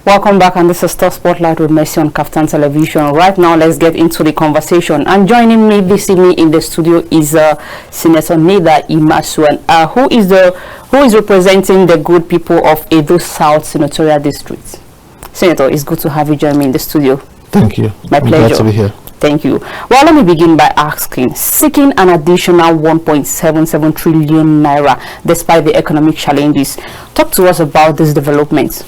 Welcome back, and this is Star Spotlight with Mercy on Kaftan Television. Right now, let's get into the conversation. And joining me this evening in the studio is Senator Neda Imasuen, who is representing the good people of Edo South Senatorial District. Senator, it's good to have you join me in the studio. Thank you. My pleasure. Glad to be here. Thank you. Well, let me begin by asking, seeking an additional 1.77 trillion naira despite the economic challenges. Talk to us about this development.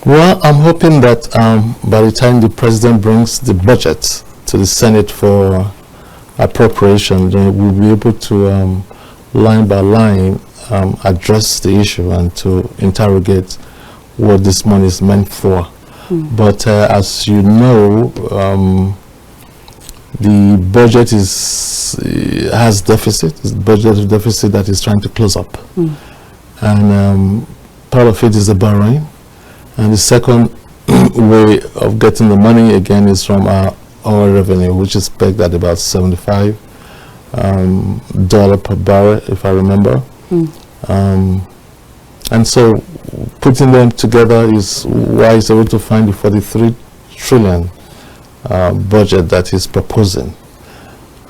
Well, I'm hoping that by the time the president brings the budget to the Senate for appropriation, then we'll be able to line by line address the issue and to interrogate what this money is meant for. But as you know, the budget has deficit. It's budget deficit that is trying to close up, and part of it is the borrowing, and the second way of getting the money again is from our oil revenue, which is pegged at about $75 per barrel, if I remember. And so putting them together is why he's able to find the 43 trillion budget that he's proposing.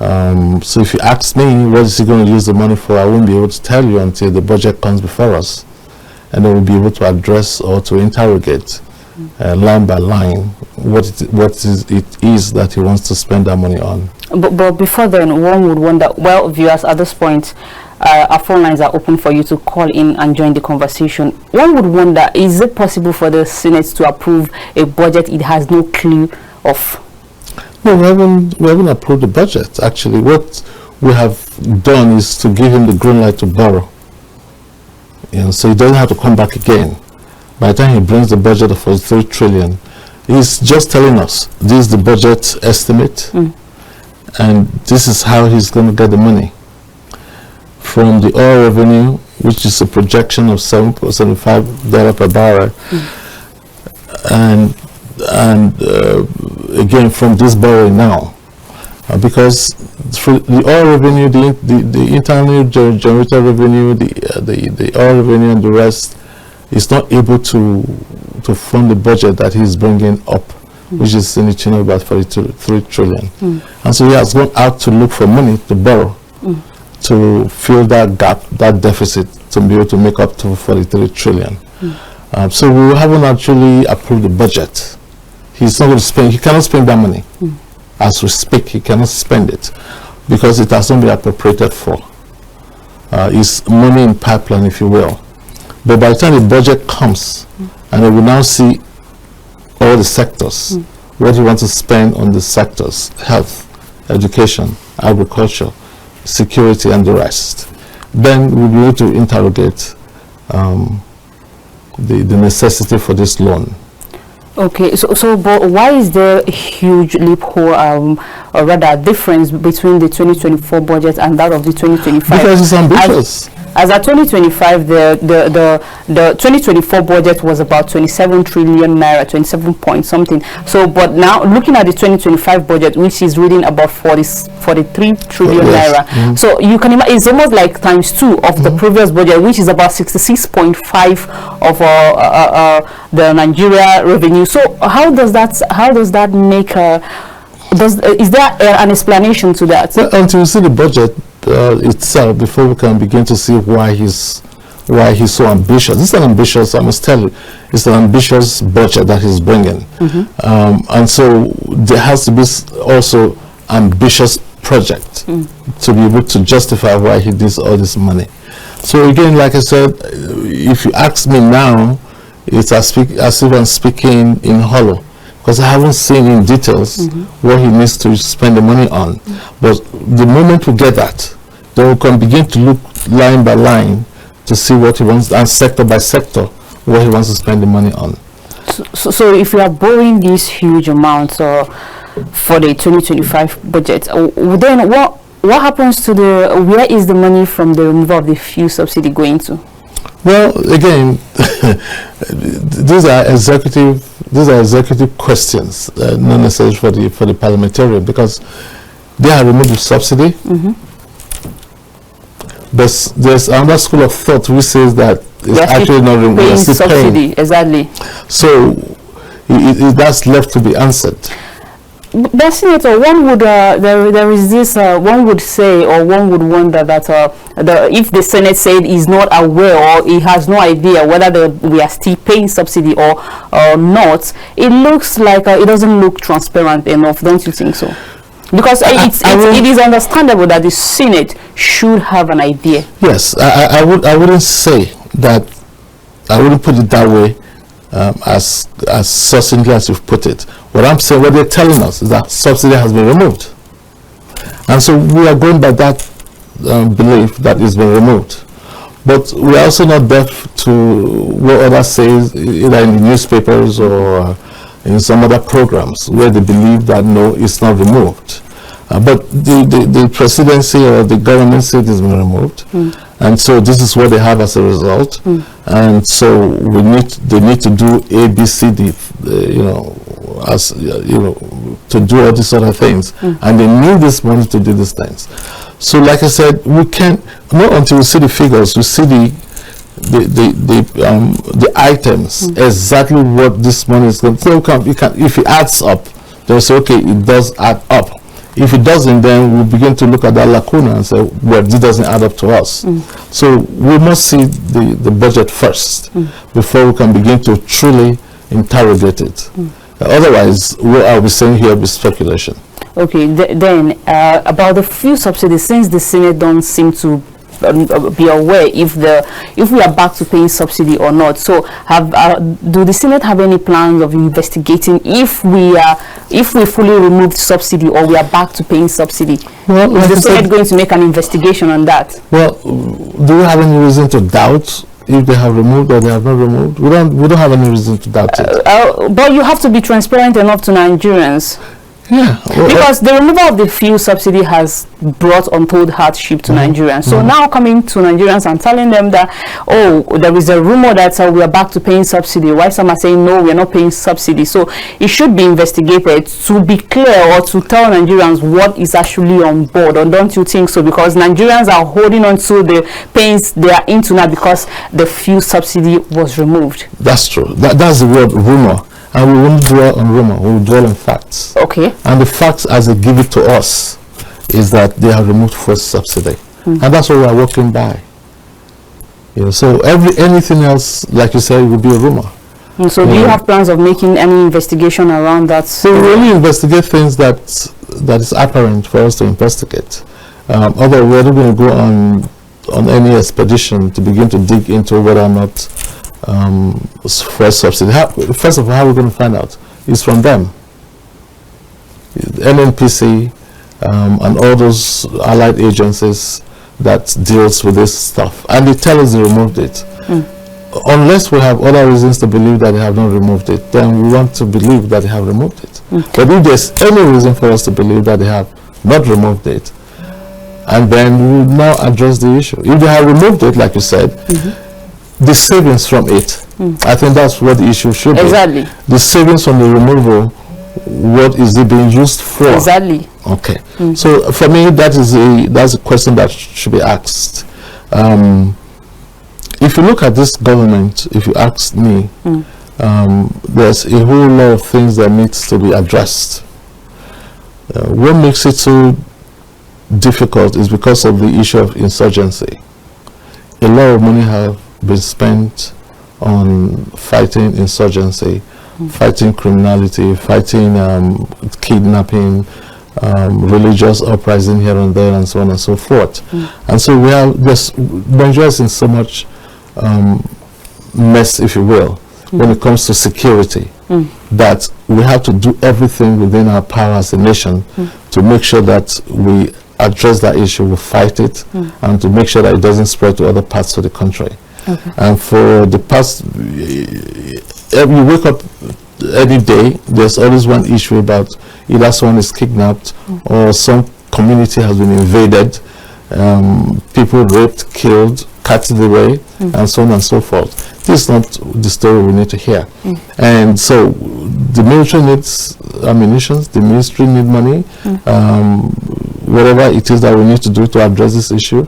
So if you ask me what is he going to use the money for, I won't be able to tell you until the budget comes before us, and then we'll be able to address or to interrogate line by line what it is that he wants to spend that money on. But before then, one would wonder, well, viewers, at this point, our phone lines are open for you to call in and join the conversation. One would wonder, is it possible for the Senate to approve a budget it has no clue of? No, we haven't approved the budget. Actually, what we have done is to give him the green light to borrow. So he doesn't have to come back again. By the time he brings the budget of 43 trillion, he's just telling us this is the budget estimate, and this is how he's going to get the money. From the oil revenue, which is a projection of $75 per barrel, and again from this borrowing now, because for the oil revenue, the internally generated revenue, the oil revenue and the rest is not able to fund the budget that he's bringing up, which is in the tune of about 43 trillion. And so he has gone out to look for money to borrow to fill that gap, that deficit, to be able to make up to 43 trillion. So we haven't actually approved the budget. He's not going to spend, he cannot spend that money. As we speak, he cannot spend it because it has not been appropriated for. It's money in pipeline, if you will. But by the time the budget comes, and we will now see all the sectors, what he wants to spend on the sectors: health, education, agriculture, security, and the rest, then we'll be able to interrogate the necessity for this loan. Okay, so but why is there a huge loophole, or rather difference between the 2024 budget and that of the 2025? Because it's ambitious. As at 2025, the 2024 budget was about 27 trillion naira, 27 point something. So, but now looking at the 2025 budget, which is reading about 43 trillion naira. So you can imagine it's almost like times 2 of the previous budget, which is about 66.5 of the Nigeria revenue. So how does that make is there an explanation to that? Well, until we see the budget itself, before we can begin to see why he's so ambitious. It's an ambitious, I must tell you, it's an ambitious budget that he's bringing, and so there has to be also ambitious project to be able to justify why he needs all this money. So again, like I said, if you ask me now, it's as if I'm speaking in hollow, because I haven't seen in details what he needs to spend the money on. But the moment we get that, then we can begin to look line by line to see what he wants, and sector by sector, what he wants to spend the money on. So if you are borrowing these huge amounts for the 2025 budget, then what happens to where is the money from the removal of the fuel subsidy going to? Well, again, these are executive questions, not necessarily for the parliamentarian, because they have removed the subsidy. there's another school of thought which says that it's actually not removed. Paying subsidy, exactly. So that's left to be answered. But Senator, one would there is this one would say, or one would wonder that if the Senate said he's not aware or he has no idea whether we are still paying subsidy or not, it looks like it doesn't look transparent enough, don't you think so? Because it is understandable that the Senate should have an idea. Yes, I wouldn't say that. I wouldn't put it that way, as succinctly as you've put it. What I'm saying, what they're telling us, is that subsidy has been removed, and so we are going by that belief that it's been removed. But we are also not deaf to what others say, either in the newspapers or in some other programs where they believe that no, it's not removed. But the presidency or the government said it's been removed, and so this is what they have as a result. And so they need to do A, B, C, D, to do all these sort of things, and they need this money to do these things. So, like I said, we can't, not until we see the figures, we see the items, exactly what this money is going to. So if it adds up, they'll say, okay, it does add up. If it doesn't, then we'll begin to look at that lacuna and say, well, this doesn't add up to us. So we must see the budget first before we can begin to truly interrogate it. Otherwise, what are we saying here is speculation. Okay, then about the fuel subsidies, since the Senate don't seem to be aware if we are back to paying subsidy or not. So do the Senate have any plans of investigating if we fully removed subsidy or we are back to paying subsidy? Well, is the Senate going to make an investigation on that? Well, do we have any reason to doubt if they have removed or they have not removed? We don't have any reason to doubt it. But you have to be transparent enough to Nigerians. Yeah, because the removal of the fuel subsidy has brought untold hardship to Nigerians. So now coming to Nigerians and telling them that, oh, there is a rumor that we are back to paying subsidy, while some are saying no, we are not paying subsidy. So it should be investigated to be clear, or to tell Nigerians what is actually on board, or don't you think so? Because Nigerians are holding on to the pains they are into now because the fuel subsidy was removed. That's true. That's the word rumor. And we won't dwell on rumor, we will dwell on facts. Okay. And the facts as they give it to us is that they have removed fuel subsidy. And that's what we are working by. So anything else, like you said, will be a rumor. So do you have plans of making any investigation around that? So we only investigate things that is apparent for us to investigate. Although we're not going to go on any expedition to begin to dig into whether or not fuel subsidy. First of all, how are we going to find out? It's from them. NNPC and all those allied agencies that deals with this stuff, and they tell us they removed it. Unless we have other reasons to believe that they have not removed it, then we want to believe that they have removed it. But if there's any reason for us to believe that they have not removed it, and then we will now address the issue. If they have removed it, like you said, the savings from it, I think that's what the issue should be. Exactly. The savings from the removal, what is it being used for? Exactly. Okay. So for me, that's a question that should be asked. If you look at this government, if you ask me, there's a whole lot of things that needs to be addressed. What makes it so difficult is because of the issue of insurgency. A lot of money have been spent on fighting insurgency, fighting criminality, fighting kidnapping, religious uprising here and there, and so on and so forth. And so we have Nigeria is in so much mess, if you will, when it comes to security, that we have to do everything within our power as a nation to make sure that we address that issue, we fight it, and to make sure that it doesn't spread to other parts of the country. And for the past, you wake up any day, there's always one issue about either someone is kidnapped or some community has been invaded, people raped, killed, carted away, and so on and so forth. This is not the story we need to hear. And so the military needs ammunition, the ministry need money, whatever it is that we need to do to address this issue,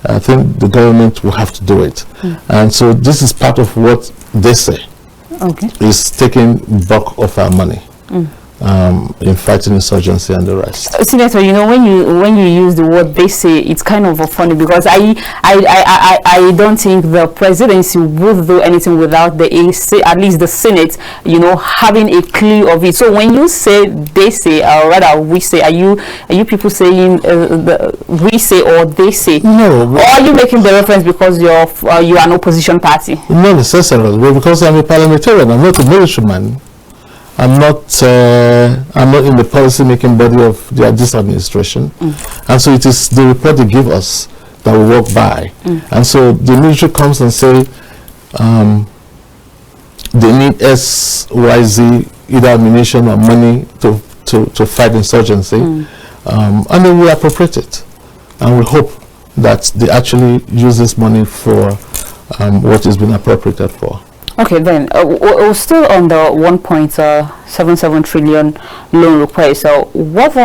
I think the government will have to do it. And so this is part of what they say is taking bulk of our money. In fighting insurgency and the rest. Senator, you know, when you use the word they say, it's kind of funny, because I don't think the presidency would do anything without the AC, at least the Senate, you know, having a clue of it. So when you say they say, or rather we say, are you people saying we say or they say? No. Or are you making the reference because you're an opposition party? Not necessarily. Well, because I'm a parliamentarian, I'm not a military man. I'm not in the policy-making body of this administration, and so it is the report they give us that we walk by. And so the military comes and say they need XYZ, either ammunition or money to fight insurgency, and then we appropriate it, and we hope that they actually use this money for what has been appropriated for. Okay, then we're still on the 1.77 trillion loan request. So what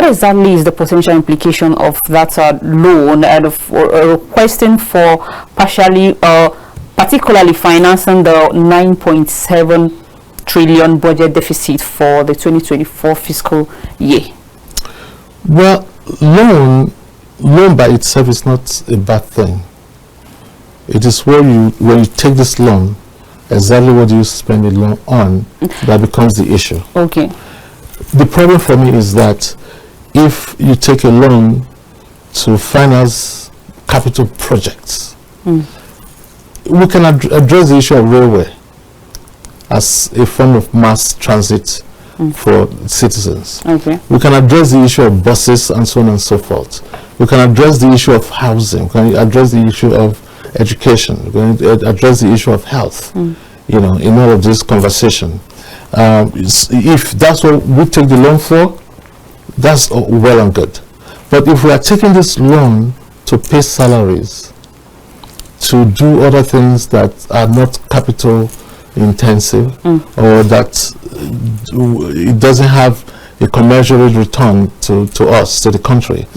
exactly is the potential implication of that loan, and requesting for particularly financing the 9.7 trillion budget deficit for the 2024 fiscal year? Well, loan by itself is not a bad thing. It is when you take this loan, exactly what do you spend the loan on, that becomes the issue. Okay. The problem for me is that if you take a loan to finance capital projects, we can address the issue of railway as a form of mass transit for citizens. Okay. We can address the issue of buses and so on and so forth. We can address the issue of housing. We can address the issue of education. We're going to address the issue of health, you know, in all of this conversation. If that's what we take the loan for, that's well and good. But if we are taking this loan to pay salaries, to do other things that are not capital intensive, or that it doesn't have a commensurate return to us, to the country,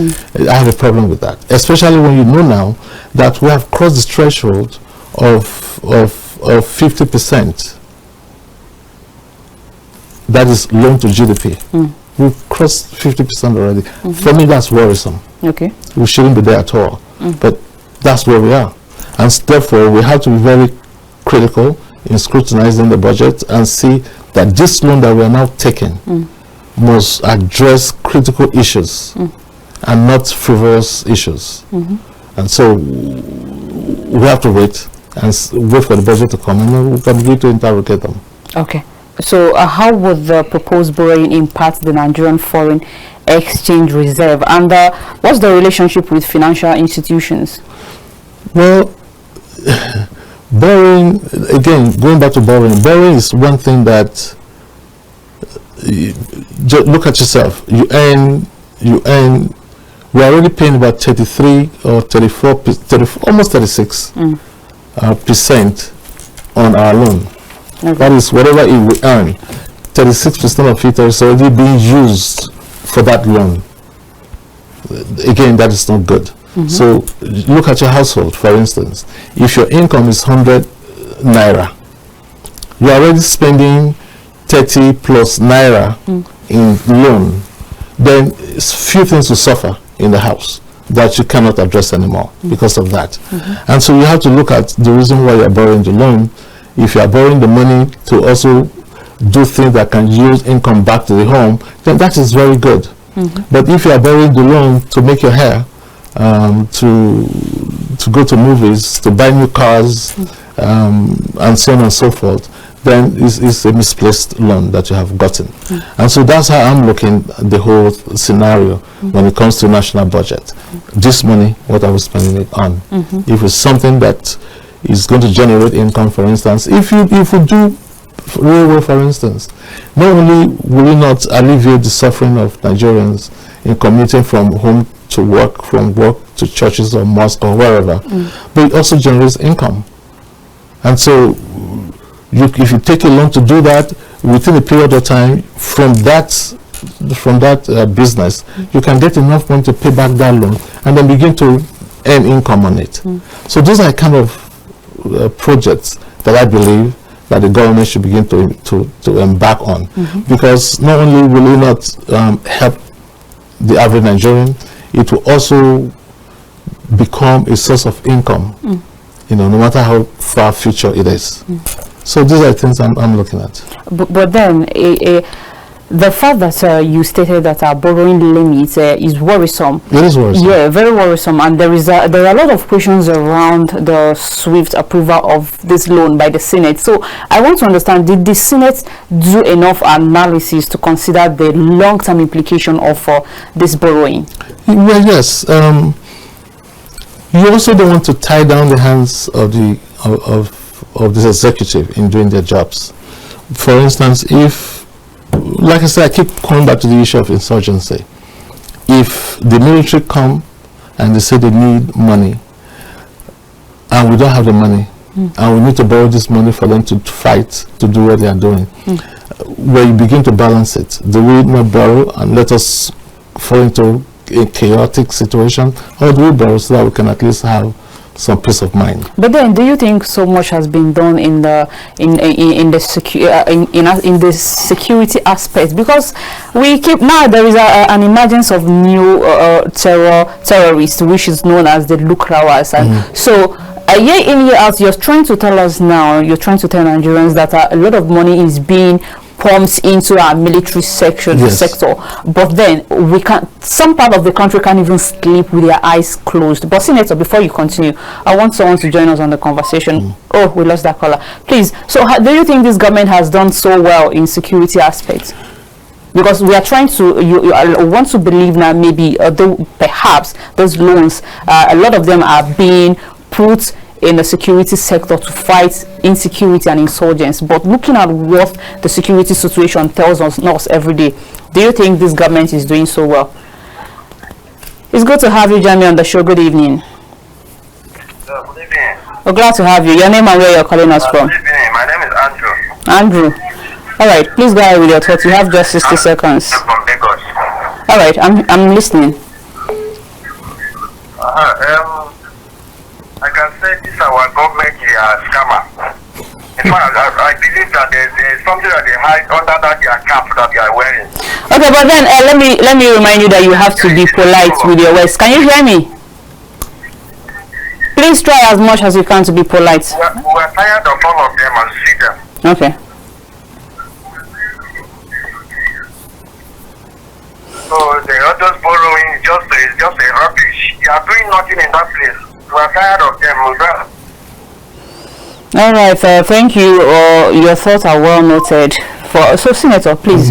I have a problem with that. Especially when you know now that we have crossed the threshold of 50%. That is loan to GDP. We've crossed 50% already. For me, that's worrisome. Okay. We shouldn't be there at all. But that's where we are. And therefore, we have to be very critical in scrutinizing the budget and see that this loan that we are now taking must address critical issues and not frivolous issues. And so we have to wait and wait for the budget to come, and then we can begin to interrogate them. Okay. So how would the proposed borrowing impact the Nigerian foreign exchange reserve, and what's the relationship with financial institutions? Well, borrowing, again, going back to borrowing is one thing that look at yourself. You earn. We're already paying about 33 or 34, almost 36 percent on our loan. Okay. That is whatever we earn. 36% of it is already being used for that loan. Again, that is not good. So look at your household, for instance. If your income is 100 naira, you're already spending 30 plus naira in loan. Then few things will suffer in the house that you cannot address anymore because of that. And so you have to look at the reason why you're borrowing the loan. If you are borrowing the money to also do things that can yield income back to the home, then that is very good. But if you are borrowing the loan to make your hair, to go to movies, to buy new cars, and so on and so forth, then it's a misplaced loan that you have gotten. And so that's how I'm looking at the whole scenario when it comes to national budget. This money, what are we spending it on? If it's something that is going to generate income, for instance, if we do railway, for instance, not only will it not alleviate the suffering of Nigerians in commuting from home to work, from work to churches or mosque or wherever, but it also generates income. And so if you take a loan to do that, within a period of time, from that business, you can get enough money to pay back that loan and then begin to earn income on it. So those are kind of projects that I believe that the government should begin to embark on, because not only will it not help the average Nigerian, it will also become a source of income, no matter how far future it is. So these are things I'm looking at. But then the fact that you stated that our borrowing limit is worrisome. It is worrisome. Yeah, very worrisome. And there are a lot of questions around the swift approval of this loan by the Senate. So I want to understand, did the Senate do enough analysis to consider the long-term implication of this borrowing? Well, yes. You also don't want to tie down the hands of this executive in doing their jobs. For instance, if, like I said, I keep coming back to the issue of insurgency. If the military come and they say they need money, and we don't have the money, and we need to borrow this money for them to fight, to do what they are doing, where you begin to balance it, do we not borrow and let us fall into a chaotic situation, or do we borrow so that we can at least have some peace of mind? But then, do you think so much has been done in the security aspect? Because we keep now there is an emergence of new terrorists, which is known as the Lukrawas, and so year in year out, you're trying to tell us now, you're trying to tell Nigerians that a lot of money is being pumped into our military sector, but then we can't, some part of the country can't even sleep with their eyes closed. But Senator, before you continue, I want someone to join us on the conversation. Oh, we lost that caller. Please, so do you think this government has done so well in security aspects? Because we are trying to, you want to believe now maybe, although perhaps those loans, a lot of them are being put in the security sector to fight insecurity and insurgents. But looking at what the security situation tells us every day, do you think this government is doing so well? It's good to have you, Jamie, on the show. Good evening. Good evening. We're glad to have you. Your name and where you're calling us from? Good evening. My name is Andrew. Andrew. All right, please go ahead with your thoughts. You have just 60 seconds. I'm from Lagos. All right, I'm listening. I can say this our government is a scammer. In fact, I believe that there's something that they hide under that their cap that they are wearing. Okay, but then let me remind you that you have to be polite with your words. Can you hear me? Please try as much as you can to be polite. We're tired of all of them and see them. Okay. So they are just borrowing, just a rubbish. They are doing nothing in that place. We're tired of them. All right, thank you. Your thoughts are well noted. So, Senator, please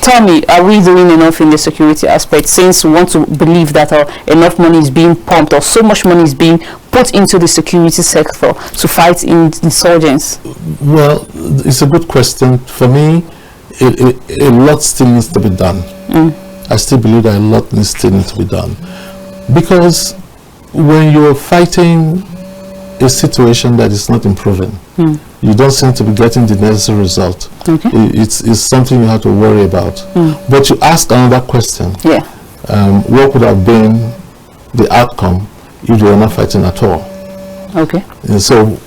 tell me, are we doing enough in the security aspect, since we want to believe that enough money is being pumped, or so much money is being put into the security sector to fight insurgents? Well, it's a good question. For me, a lot still needs to be done. I still believe that a lot still needs to be done, because when you're fighting a situation that is not improving, you don't seem to be getting the necessary result. Okay. It's something you have to worry about. But you ask another question. Yeah. What would have been the outcome if they were not fighting at all? Okay. And so,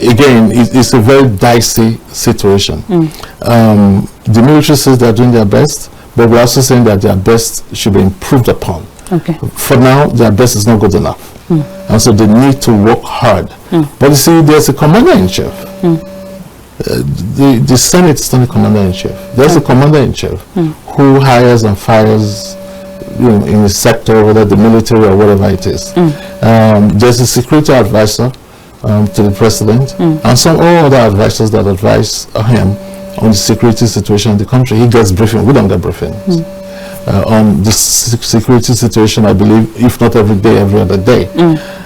again, it's a very dicey situation. The military says they're doing their best, but we're also saying that their best should be improved upon. Okay. For now, their best is not good enough. And so they need to work hard. But you see, there's a commander-in-chief. The Senate is not a commander-in-chief. There's a commander-in-chief who hires and fires in the sector, whether the military or whatever it is. There's a security advisor to the president, and some other advisors that advise him on the security situation in the country. He gets briefing. We don't get briefings on the security situation, I believe, if not every day, every other day.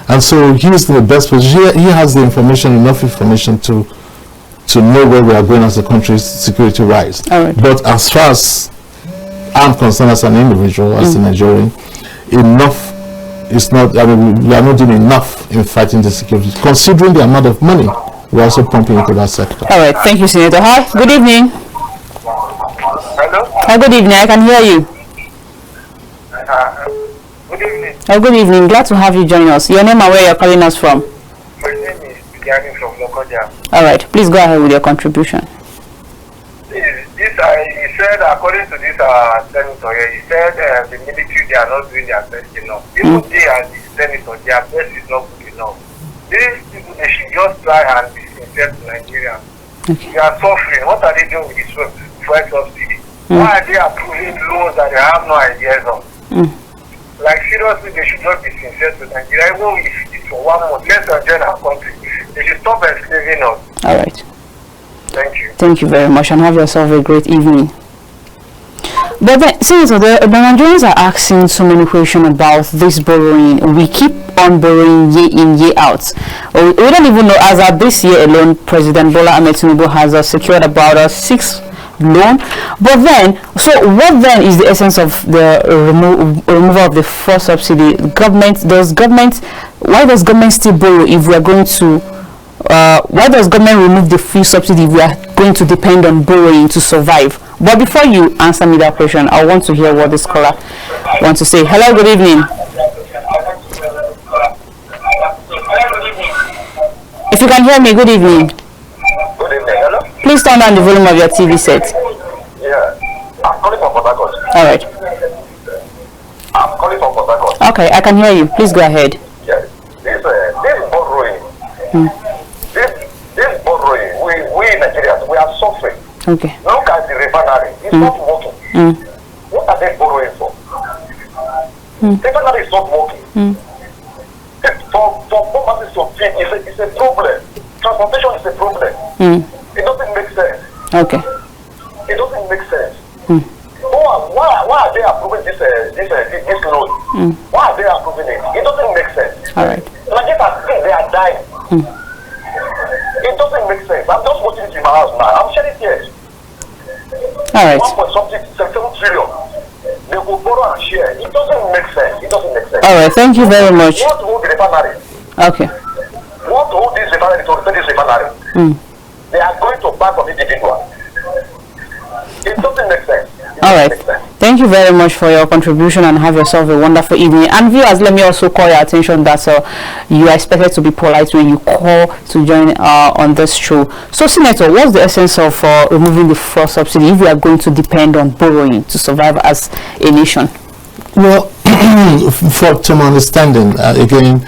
And so he is in the best position. He has the information, enough information to know where we are going as a country's security rise. But as far as I'm concerned, as an individual, as a Nigerian, enough is not, I mean, we are not doing enough in fighting the security, considering the amount of money we're also pumping into that sector. All right, thank you, Senator. Hi, good evening. Hello? Good evening. I can hear you. Good evening. Good evening. Glad to have you join us. Your name and where you're calling us from? My name is Gani from Lokoja. All right. Please go ahead with your contribution. He said, according to this senator here, he said the military, they are not doing their best enough. Even they and the senator, their best is not good enough. These people, they should just try and be sincere to Nigeria. Okay. They are suffering. What are they doing with this fuel subsidy? Why are they approving loans that they have no ideas of? Like, seriously, they should just be sincere to Nigeria. Even if it's for 1 month, let's join our country. They should stop enslaving us. All right. Thank you. Thank you very much, and have yourself a great evening. But then, Senator, the Nigerians are asking so many questions about this borrowing. We keep on borrowing year in, year out. We don't even know, as of this year alone, President Bola Ahmed Tinubu has secured about a 6 loan. But then, so what then is the essence of the removal of the fuel subsidy? Why does government still borrow if we are going to why does government remove the fuel subsidy if we are going to depend on borrowing to survive? But before you answer me that question, I want to hear what this caller wants to say. Hello, good evening. If you can hear me, good evening. Good evening. Hello? Please turn down the volume of your TV set. Yeah. I'm calling from Port Harcourt. All right. I'm calling from Port Harcourt. Okay, I can hear you. Please go ahead. Yes. This borrowing, this borrowing, we Nigerians, we are suffering. Okay. Look at the refinery. It's not working. What are they borrowing for? Refinery is not working. For properties to feed, it's a problem. Transportation is a problem. It doesn't make sense. Okay. It doesn't make sense. Why are they approving this loan? Why are they approving it? It doesn't make sense. All right. Nigerians, they are dying. It doesn't make sense. I'm just watching it in my house now. I'm shedding tears. All right. 1.77 trillion. They will borrow and share. It doesn't make sense. It doesn't make sense. All right. Thank you very much. You want to hold the refinery. Okay. You want to hold this refinery to open this refinery. They are going to buy from individuals. It doesn't make sense. All right. Thank you very much for your contribution, and have yourself a wonderful evening. And viewers, let me also call your attention that you are expected to be polite when you call to join on this show. So, Senator, what's the essence of removing the fuel subsidy if we are going to depend on borrowing to survive as a nation? Well, to my understanding, again,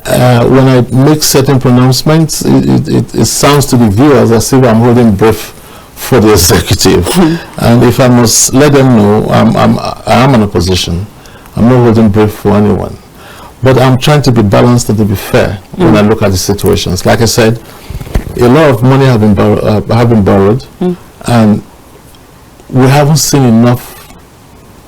when I make certain pronouncements, it sounds to the viewers as if I'm holding breath for the executive. And if I must let them know, I am in a position. I'm not holding breath for anyone. But I'm trying to be balanced and to be fair when I look at the situations. Like I said, a lot of money have been borrowed, and we haven't seen enough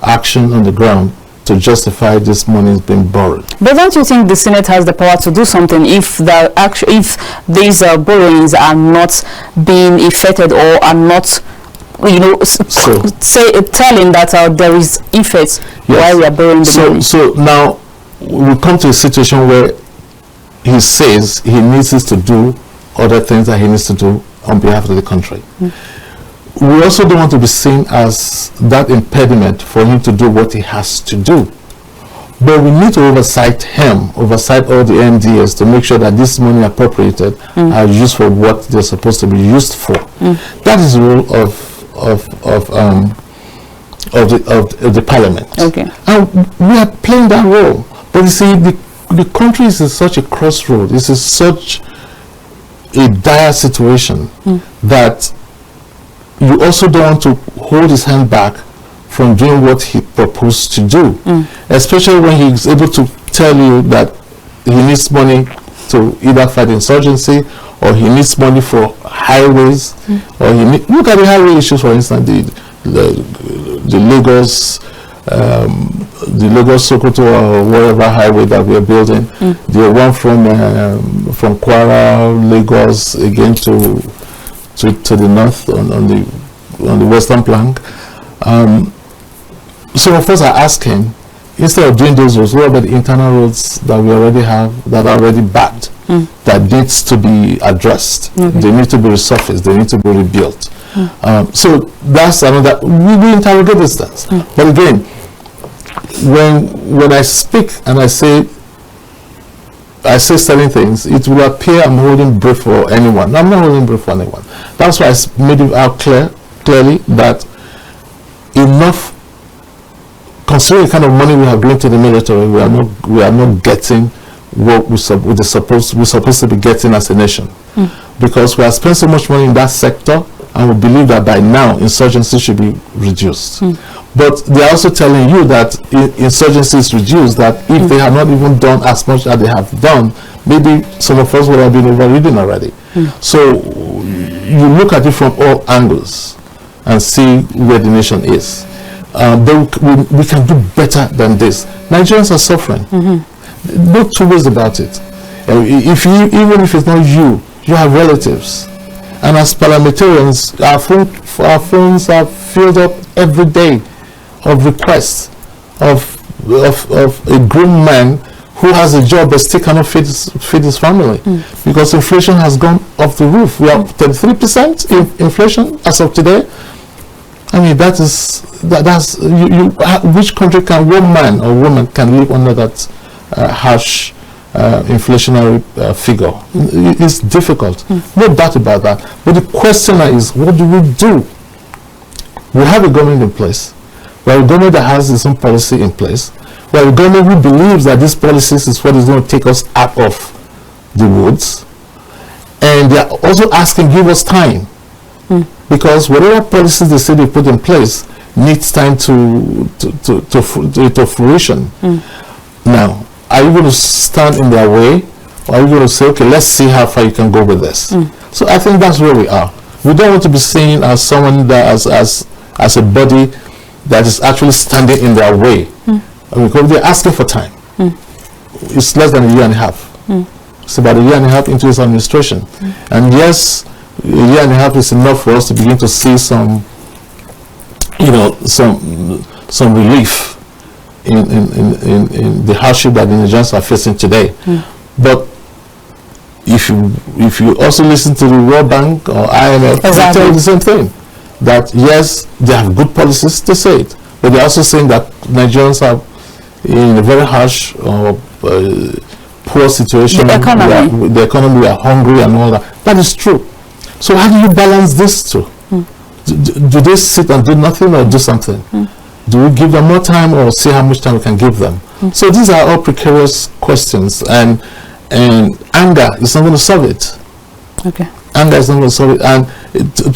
action on the ground to justify this money is being borrowed. But don't you think the Senate has the power to do something if these borrowings are not being effected or are not, telling that there is effect while we are borrowing the money? So now we come to a situation where he says he needs to do other things that he needs to do on behalf of the country. We also don't want to be seen as that impediment for him to do what he has to do. But we need to oversight all the MDs to make sure that this money appropriated are used for what they're supposed to be used for. That is the role of the parliament. Okay. And we are playing that role. But you see, the country is in such a crossroad. This is such a dire situation that you also don't want to hold his hand back from doing what he proposed to do, especially when he's able to tell you that he needs money to either fight insurgency, or he needs money for highways, or look at the highway issues, for instance, the Lagos Sokoto or whatever highway that we are building, the one from Kwara, Lagos again to the north on the western plank. Some of us are asking, instead of doing those roads, what about the internal roads that we already have, that are already bad, that needs to be addressed? They need to be resurfaced, they need to be rebuilt. So that's another. We interrogate these things. But again, when I speak and I say certain things, it will appear I'm holding brief for anyone. I'm not holding brief for anyone. That's why I made it out clearly that enough, considering the kind of money we have given to the military, we are not getting what we're supposed to be getting as a nation, because we have spent so much money in that sector, and we believe that by now insurgency should be reduced. But they are also telling you that insurgency is reduced, that if they have not even done as much as they have done, maybe some of us would have been overridden already. So you look at it from all angles and see where the nation is. We can do better than this. Nigerians are suffering. No two ways about it. Even if it's not you, you have relatives. And as parliamentarians, our phones are filled up every day of requests of a grown man who has a job but still cannot feed his family, because inflation has gone off the roof. We have 33% inflation as of today. I mean, that's which country can one man or woman can live under that harsh inflationary figure? It's difficult, no doubt about that. But the question is, what do we do? We have a government in place. We have a government that has its own policy in place. We have a government who believes that this policies is what is going to take us out of the woods. And they are also asking, give us time. Because whatever policies they say they put in place needs time to fruition. Now, are you going to stand in their way, or are you going to say, okay, let's see how far you can go with this? So I think that's where we are. We don't want to be seen as someone that as a body that is actually standing in their way. Because they're asking for time. It's less than a year and a half. It's about a year and a half into his administration. And yes, a year and a half is enough for us to begin to see some relief in the hardship that the Nigerians are facing today. But if you also listen to the World Bank or IMF, they tell you the same thing, that yes, they have good policies, they say it, but they're also saying that Nigerians are in a very harsh or poor situation. The economy, we are hungry and all that. That is true. So how do you balance this two? Do they sit and do nothing or do something? Do we give them more time or see how much time we can give them? So these are all precarious questions, and anger is not going to solve it. Okay. Anger is not going to solve it, and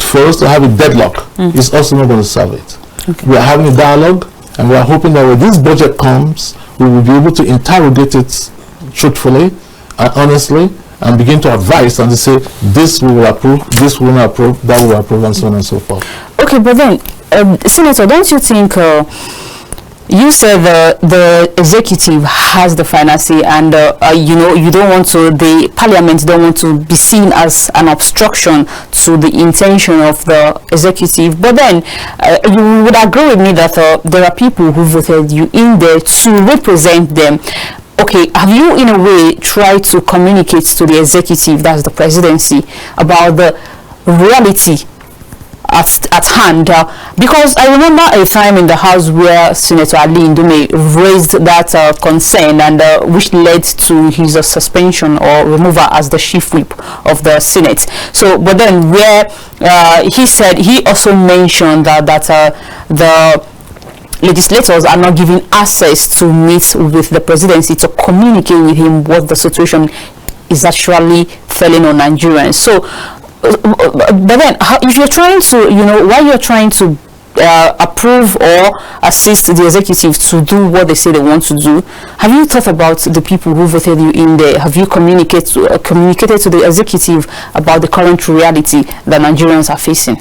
for us to have a deadlock is also not going to solve it. Okay. We are having a dialogue, and we are hoping that when this budget comes, we will be able to interrogate it truthfully and honestly, and begin to advise and to say, this we will approve, this we will not approve, that we will approve, and so on and so forth. Okay, but then, Senator, don't you think you said the executive has the final say, and you don't want to, the parliament don't want to be seen as an obstruction to the intention of the executive, but then you would agree with me that there are people who voted you in there to represent them. Okay, have you in a way tried to communicate to the executive, that's the presidency, about the reality at hand? Because I remember a time in the House where Senator Ali Ndume raised that concern, and which led to his suspension or removal as the chief whip of the Senate. So, but then where he said, he also mentioned that the legislators are not given access to meet with the presidency to communicate with him what the situation is actually failing on Nigerians. So, but then, if you're trying to, while you're trying to approve or assist the executive to do what they say they want to do, have you thought about the people who voted you in there? Have you communicated to the executive about the current reality that Nigerians are facing?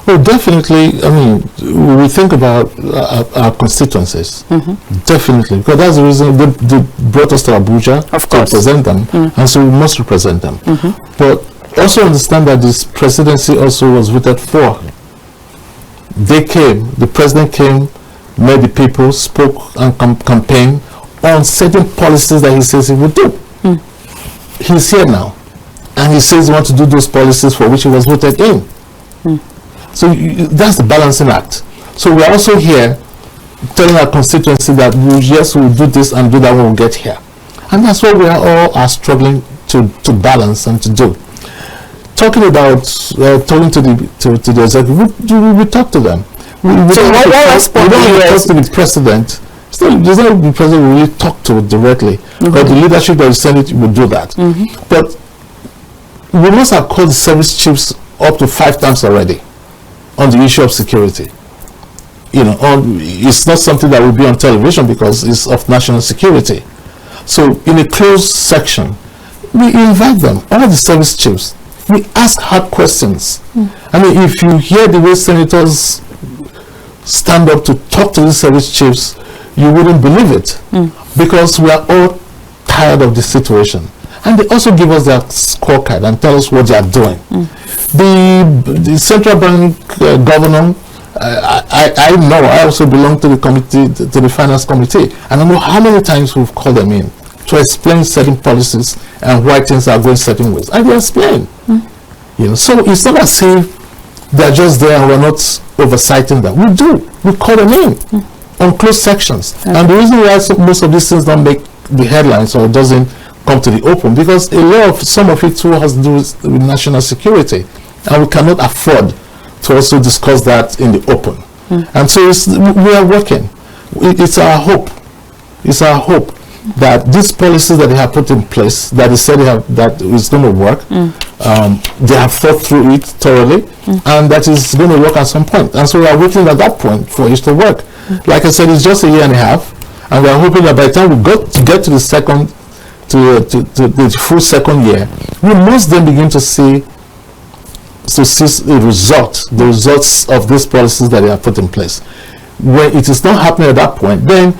Well, definitely. I mean, we think about our constituencies. Definitely, because that's the reason they brought us to Abuja to represent them, and so we must represent them. But also understand that this presidency also was voted for. The president came, met the people, spoke and campaigned on certain policies that he says he would do. He's here now, and he says he wants to do those policies for which he was voted in. So that's the balancing act. So we're also here telling our constituency that yes, we'll do this and do that when we get here. And that's what we are struggling to balance and to do. Talking about talking to the executive, we talk to them. We don't talk to the president. There's not the president we really talk to directly, but the leadership of the Senate will do that. But we must have called the service chiefs up to 5 times already on the issue of security. It's not something that will be on television because it's of national security. So in a closed section, we invite them, all the service chiefs. We ask hard questions. I mean, if you hear the way senators stand up to talk to the service chiefs, you wouldn't believe it, because we are all tired of the situation. And they also give us their scorecard and tell us what they are doing. The central bank governor, I know, I also belong to the committee, to the finance committee, and I know how many times we've called them in to explain certain policies and why things are going certain ways, and they explain. So it's not as if they're just there and we're not oversighting them. We do. We call them in on closed sections, and the reason why most of these things don't make the headlines or doesn't come to the open, because some of it too has to do with national security, and we cannot afford to also discuss that in the open. And so we are working. It's our hope. It's our hope that these policies that they have put in place, that they said that is going to work, they have thought through it thoroughly, and that is going to work at some point. And so we are waiting at that point for it to work. Like I said, it's just a year and a half, and we are hoping that by the time we get to the second, to the full second year, we must then begin to see the results of these policies that they have put in place. When it is not happening at that point, then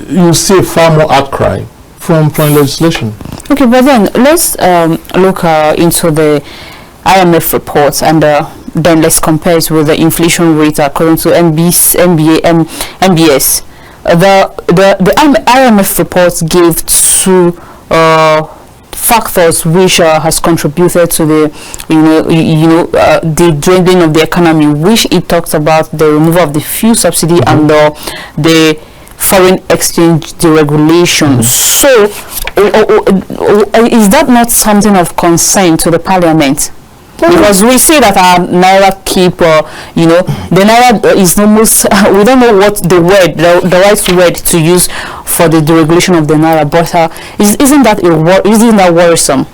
you see far more outcry from legislation. Okay, but then let's look into the IMF reports, and then let's compare it with the inflation rate according to MBS. The IMF reports gave 2 factors which has contributed to the the dwindling of the economy, which it talks about the removal of the fuel subsidy and the foreign exchange deregulation. So is that not something of concern to the parliament? Because we see that our naira keep, the naira is almost, we don't know what the right word to use for the deregulation of the naira, but isn't that worrisome?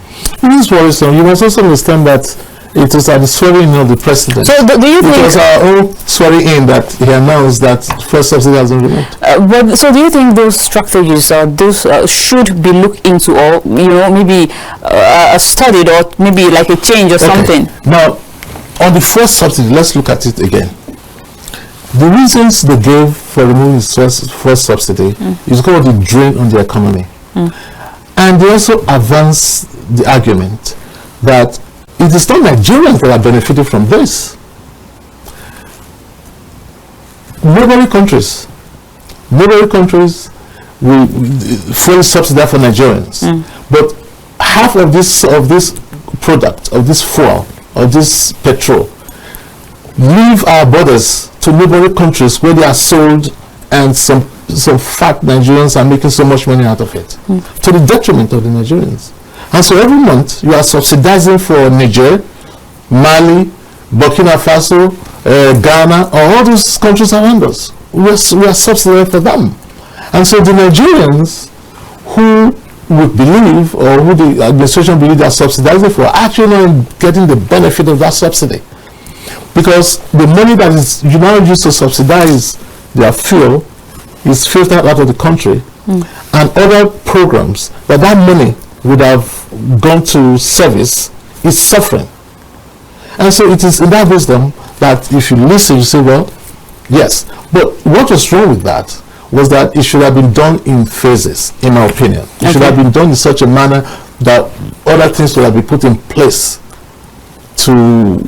It is worrisome. You must also understand that it was at the swearing in of the president. So do you think it was our own swearing in that he announced that first subsidy has been removed? So do you think those strategies should be looked into, or maybe studied, or maybe like a change or something? Now, on the first subsidy, let's look at it again. The reasons they gave for removing the first subsidy is because of the drain on the economy, and they also advanced the argument that it is not Nigerians that are benefiting from this. Neighboring countries will fully subsidize for Nigerians, but half of this product, of this fuel, of this petrol, leave our borders to neighboring countries where they are sold, and some fat Nigerians are making so much money out of it, to the detriment of the Nigerians. And so every month you are subsidizing for Niger, Mali, Burkina Faso, Ghana, or all those countries around us. We are subsidizing for them. And so the Nigerians who would believe, or who the administration believe they are subsidizing for, are actually not getting the benefit of that subsidy. Because the money that is now used to subsidize their fuel is filtered out of the country, and other programs that money would have gone to service is suffering. And so it is in that wisdom that if you listen, you say, well, yes. But what was wrong with that was that it should have been done in phases, in my opinion. It should have been done in such a manner that other things would have been put in place to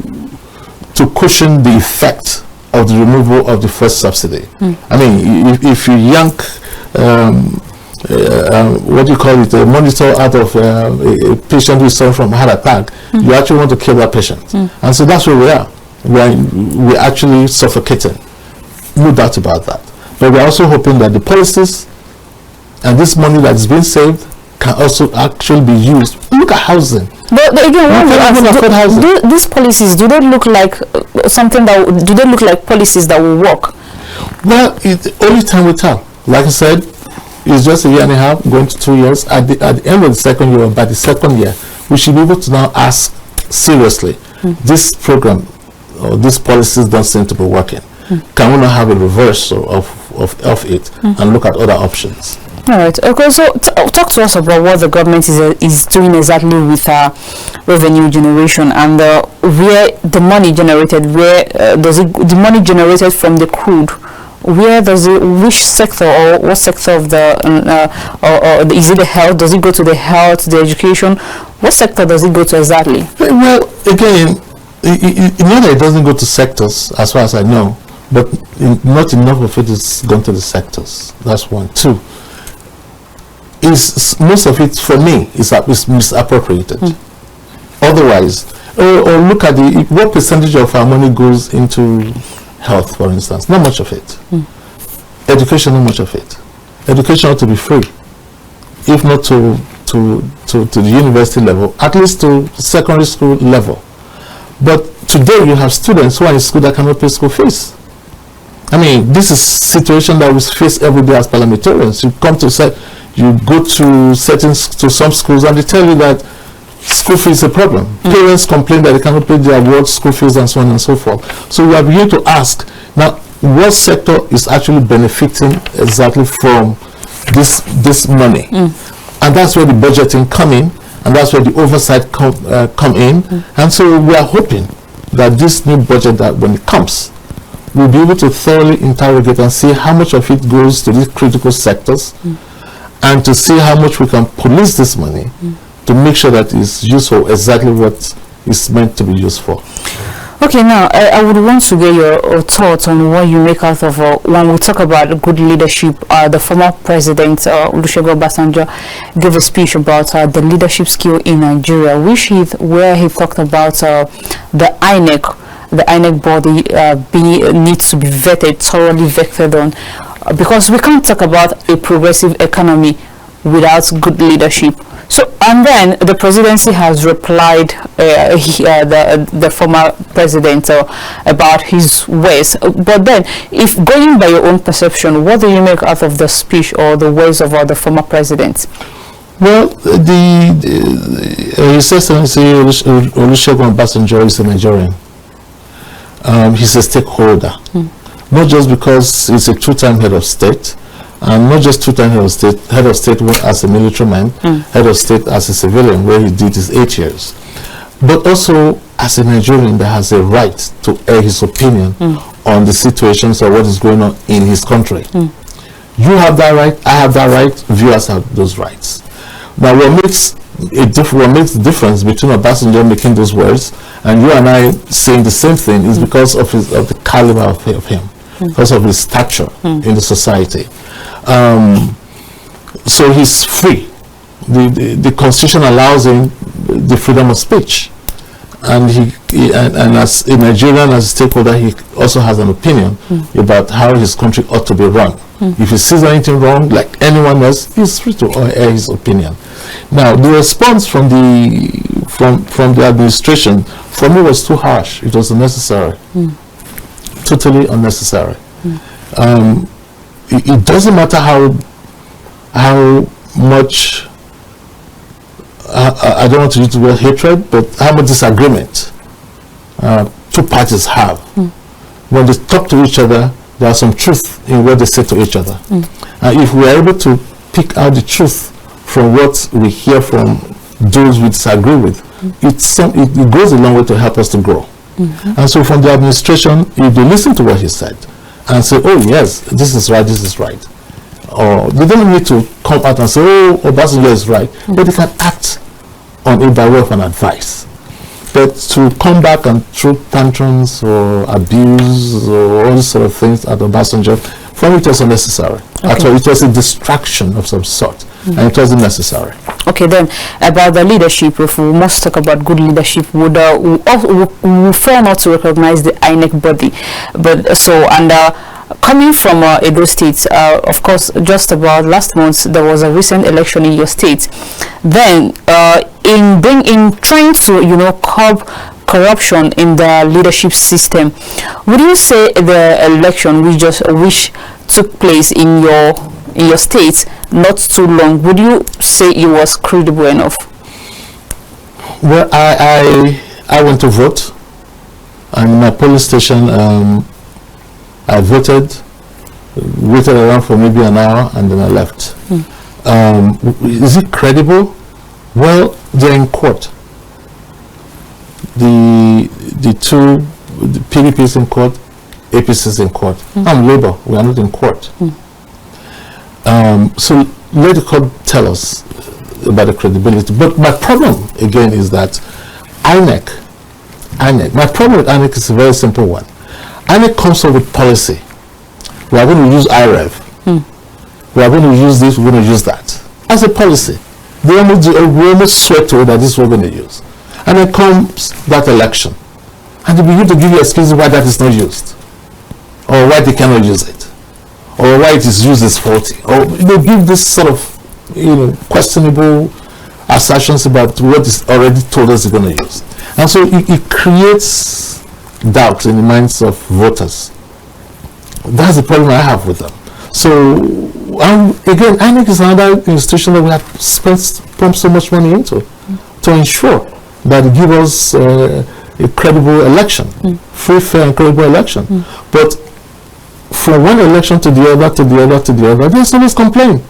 cushion the effect of the removal of the first subsidy. I mean, if you yank what do you call it, a monitor out of a patient who is suffering from a heart attack, you actually want to kill that patient. And so that's where we are. we're actually suffocating. No doubt about that. But we're also hoping that the policies and this money that's been saved can also actually be used. Look at housing. But again, these policies, do they look like policies that will work? Well, only time will tell. Like I said, it's just a year and a half, going to 2 years. At the end of the second year, or by the second year, we should be able to now ask seriously, this program or these policies don't seem to be working. Can we not have a reversal of it and look at other options? All right. Okay. So talk to us about what the government is doing exactly with revenue generation and where the money generated. Where does the money generated from the crude? Where does it? Which sector or what sector of the? Or is it the health? Does it go to the health, the education? What sector does it go to exactly? Well, again, it doesn't go to sectors as far as I know, but not enough of it is gone to the sectors. That's one. Two. Is most of it for me is misappropriated. Otherwise, or look at what percentage of our money goes into health, for instance. Not much of it. Education, not much of it. Education ought to be free, if not to the university level, at least to secondary school level. But today you have students who are in school that cannot pay school fees. I mean, this is a situation that we face every day as parliamentarians. You go to some schools and they tell you that school fees is a problem. Parents complain that they cannot pay their wards school fees and so on and so forth. So we are beginning to ask now, what sector is actually benefiting exactly from this money? And that's where the budgeting come in, and that's where the oversight come in. And so we are hoping that this new budget, that when it comes, we'll be able to thoroughly interrogate and see how much of it goes to these critical sectors, and to see how much we can police this money to make sure that it's used for exactly what it's meant to be used for. Okay, now I would want to get your thoughts on what you make out of when we talk about good leadership. The former president Olusegun Obasanjo gave a speech about the leadership skill in Nigeria, where he talked about the INEC body needs to be thoroughly vetted on. Because we can't talk about a progressive economy without good leadership. So, and then the presidency has replied, the former president, about his ways. But then, if going by your own perception, what do you make out of the speech or the ways of the former president? Well, His Excellency Olusegun Obasanjo is a Nigerian. He's a stakeholder. Not just because he's a two-time head of state, and not just two-time head of state as a military man, head of state as a civilian, where he did his 8 years, but also as a Nigerian that has a right to air his opinion on the situations or what is going on in his country. You have that right, I have that right, viewers have those rights. Now, what makes the difference between Obasanjo making those words and you and I saying the same thing is because of the caliber of him, because of his stature in the society. So he's free. The Constitution allows him the freedom of speech, and and as a Nigerian, as a stakeholder, he also has an opinion about how his country ought to be run. If he sees anything wrong, like anyone else, he's free to air his opinion. Now, the response from the administration for me was too harsh. It was unnecessary, totally unnecessary. It doesn't matter how much I don't want to use the word hatred, but how much disagreement two parties have. When they talk to each other, there are some truth in what they say to each other. And if we are able to pick out the truth from what we hear from those we disagree with, it goes a long way to help us to grow. And so from the administration, if they listen to what he said and say, oh yes, this is right, or they don't need to come out and say, oh, Obasanjo is right, but they can act on it by way of an advice. But to come back and throw tantrums or abuse or all these sort of things at Obasanjo, for me it was unnecessary. at all. It was a distraction of some sort, and it wasn't necessary. Okay, then about the leadership, if we must talk about good leadership, we fail not to recognize the INEC body. But coming from Edo State, of course, just about last month there was a recent election in your state. Then, in trying to curb corruption in the leadership system, would you say the election which took place in your state not too long, would you say it was credible enough? Well, I went to vote, and in my polling station I voted, waited around for maybe an hour, and then I left. Is it credible? Well, they're in court. The PDP is in court, APC is in court. I'm Labour, we are not in court. So let the court tell us about the credibility. But my problem again is that INEC, my problem with INEC is a very simple one. INEC comes up with policy. We are going to use IREV. We are going to use this, we're going to use that. As a policy. We almost swear to it that this is what we're going to use. And then comes that election. And they begin to give you excuses why that is not used. Or why they cannot use it. Or why it is used as faulty. Or they give this sort of questionable assertions about what is already told us they're going to use. And so it creates doubt in the minds of voters. That's the problem I have with them. So again, INEC is another institution that we have pumped so much money into to ensure that it gives us a credible election, free, fair, and credible election. But from one election to the other, there's always complaint.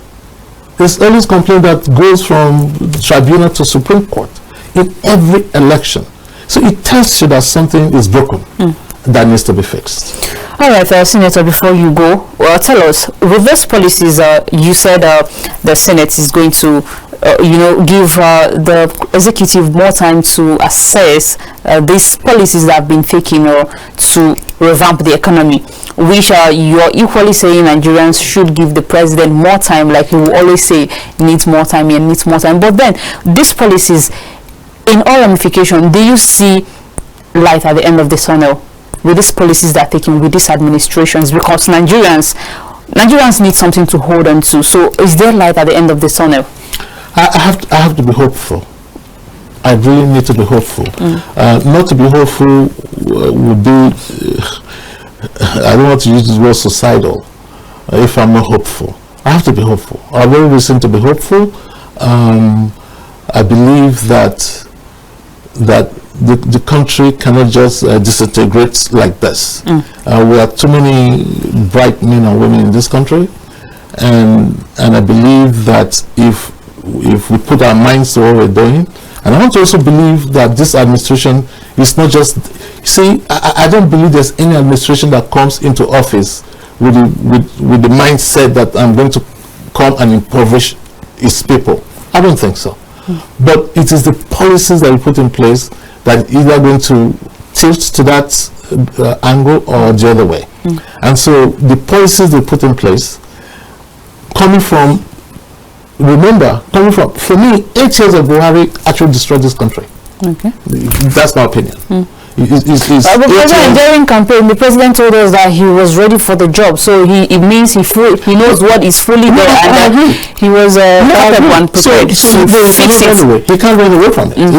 There's always complaint that goes from tribunal to Supreme Court in every election. So it tells you that something is broken that needs to be fixed. All right, Senator, before you go, tell us, with those policies, you said the Senate is going to give the executive more time to assess these policies that have been taken to revamp the economy, which you're equally saying Nigerians should give the president more time, like you always say, needs more time and needs more time. But then these policies, in all ramification, do you see light at the end of the tunnel with these policies that are taken with these administrations? Because Nigerians need something to hold on to. So is there light at the end of the tunnel? I have to be hopeful. I really need to be hopeful. Not to be hopeful would be, I don't want to use this word suicidal, if I'm not hopeful. I have to be hopeful. I have every reason to be hopeful. I believe that the country cannot just disintegrate like this. We have too many bright men and women in this country, and I believe that if we put our minds to what we're doing, and I want to also believe that this administration is not just, I don't believe there's any administration that comes into office with the mindset that I'm going to come and impoverish its people. I don't think so. But it is the policies that we put in place that either going to tilt to that angle or the other way. And so the policies they put in place, for me, 8 years of Buhari actually destroyed this country. Okay. That's my opinion. During campaign, the president told us that he was ready for the job, so it means he knows what is fully there, and he was one prepared. He can't run away from it.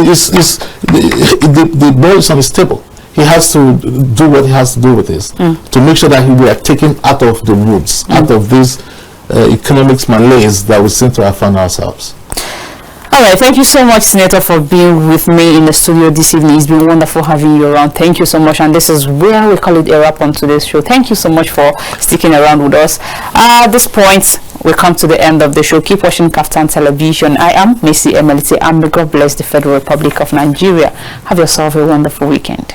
The ball is on his table. He has to do what he has to do with this to make sure that we are taken out of the woods, out of this economics malaise that we seem to have found ourselves. All right, thank you so much, Senator, for being with me in the studio this evening. It's been wonderful having you around. Thank you so much, and this is where we call it a wrap on today's show. Thank you so much for sticking around with us. At this point, we come to the end of the show. Keep watching Kaftan Television. I am Messi Emelite, and may God bless the Federal Republic of Nigeria. Have yourself a wonderful weekend.